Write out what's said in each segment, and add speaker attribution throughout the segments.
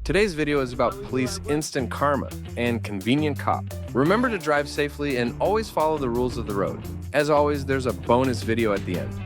Speaker 1: Today's video is about police instant karma and convenient cop. Remember to drive safely and always follow the rules of the road. As always, there's a bonus video at the end.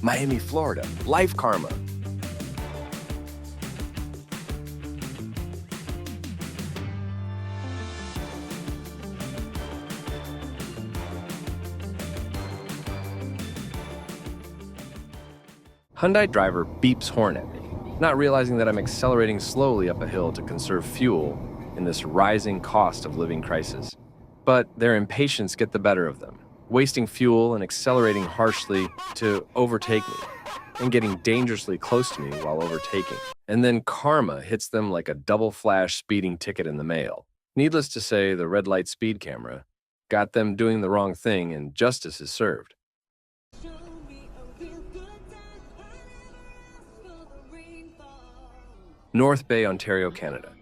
Speaker 1: Miami, Florida, life karma. Hyundai driver beeps horn at me, not realizing that I'm accelerating slowly up a hill to conserve fuel in this rising cost of living crisis. But their impatience get the better of them, wasting fuel and accelerating harshly to overtake me, and getting dangerously close to me while overtaking. And then karma hits them like a double flash speeding ticket in the mail. Needless to say, the red light speed camera got them doing the wrong thing and justice is served. North Bay, Ontario, Canada.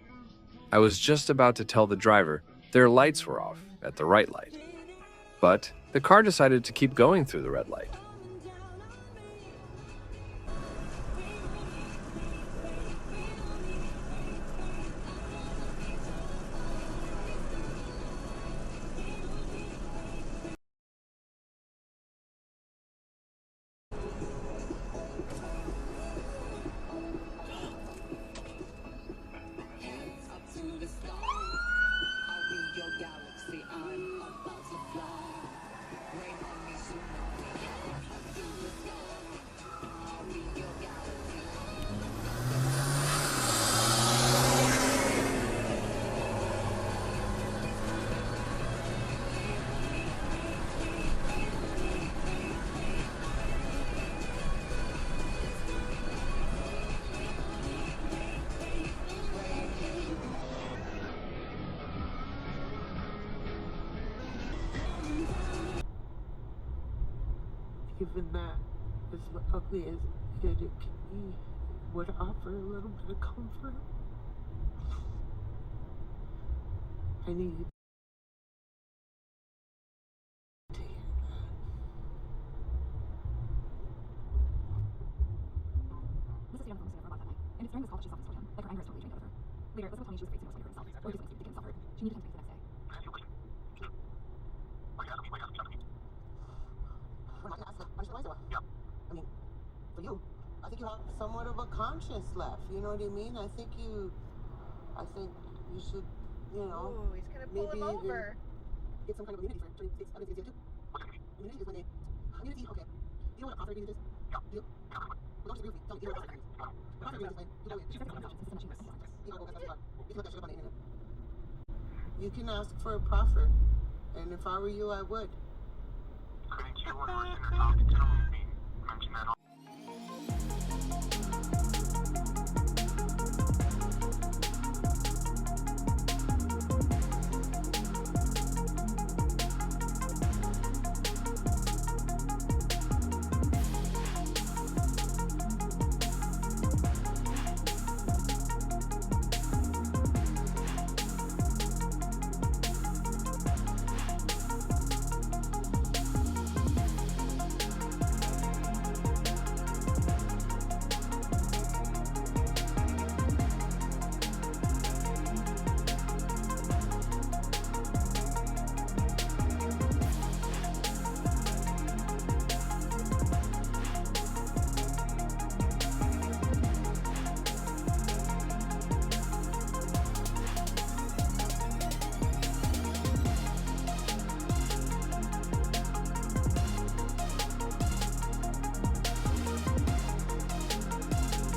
Speaker 1: I was just about to tell the driver their lights were off at the right light, but the car decided to keep going through the red light.
Speaker 2: Even that, as ugly as it can be, would offer a little bit of comfort. I need to hear that.
Speaker 3: This is Fiona from Lucy for about that night, and it's during this call that she self-disclosed him, like her anger is totally drained out of her. Later, Elizabeth told me she was afraid to explain herself, or just like became self-hurt. She needed him to make the next day.
Speaker 2: Yeah. I mean, for you, I think you have somewhat of a conscience left. You know what I mean? I think you should, you know.
Speaker 4: Ooh, he's gonna pull him over.
Speaker 2: Get some kind of immunity for it. Other things too. Immunity is when they. Immunity, okay. You know what a profit agreement is? Yeah. You? Well, don't disagree with me. Tell me, you know what a profit agreement is? A profit agreement is when you know it.
Speaker 3: She said her unconscious is the machine was
Speaker 2: You know, that's what you can look that shit up on the internet. You can ask for a proffer, and if I were you, I would.
Speaker 5: Couldn't you, when we're sitting there talking to him, mention that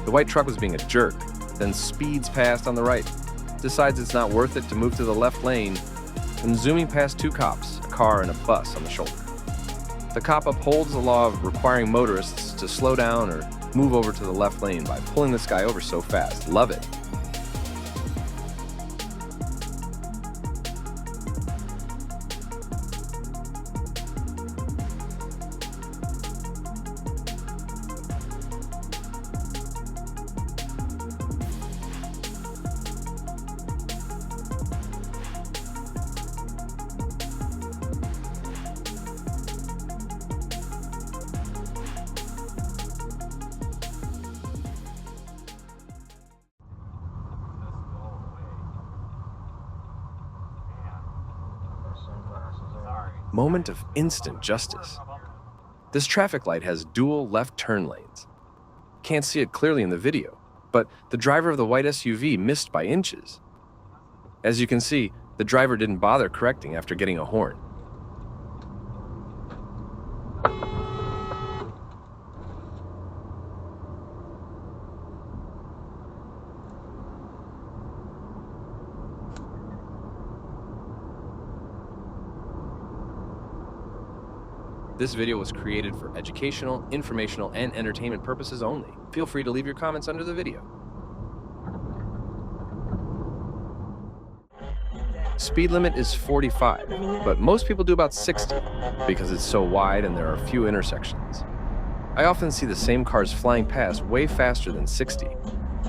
Speaker 1: The white truck was being a jerk, then speeds past on the right, decides it's not worth it to move to the left lane, and zooming past two cops, a car and a bus on the shoulder. The cop upholds the law of requiring motorists to slow down or move over to the left lane by pulling this guy over so fast. Love it. Moment of instant justice. This traffic light has dual left turn lanes. Can't see it clearly in the video, but the driver of the white SUV missed by inches. As you can see, the driver didn't bother correcting after getting a horn. This video was created for educational, informational, and entertainment purposes only. Feel free to leave your comments under the video. Speed limit is 45, but most people do about 60 because it's so wide and there are few intersections. I often see the same cars flying past way faster than 60,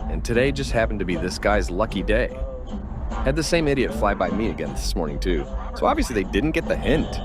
Speaker 1: and today just happened to be this guy's lucky day. Had the same idiot fly by me again this morning too, so obviously they didn't get the hint.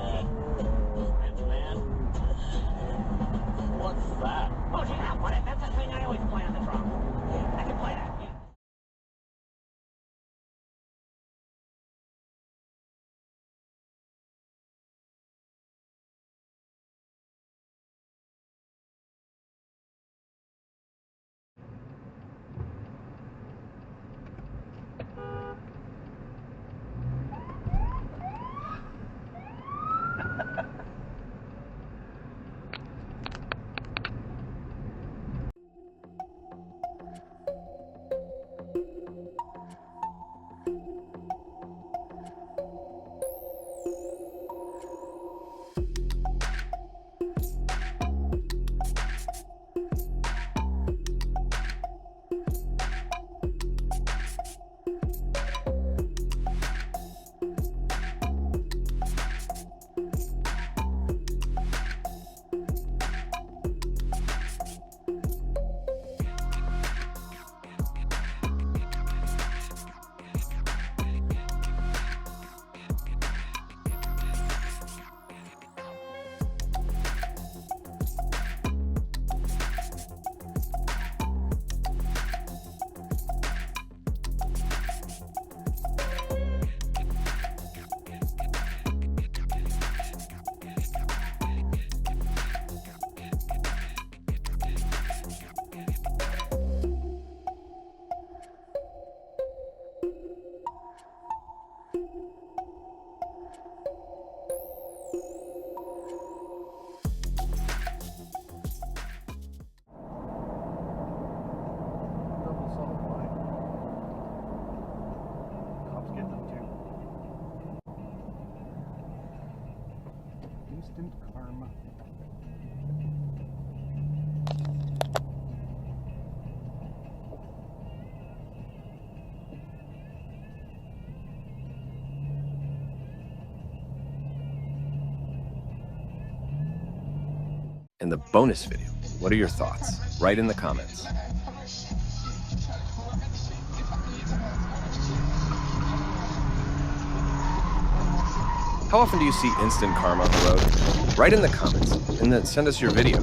Speaker 4: Instant karma.
Speaker 1: And the bonus video, what are your thoughts? Write in the comments. How often do you see instant karma on the road? Write in the comments and then send us your video.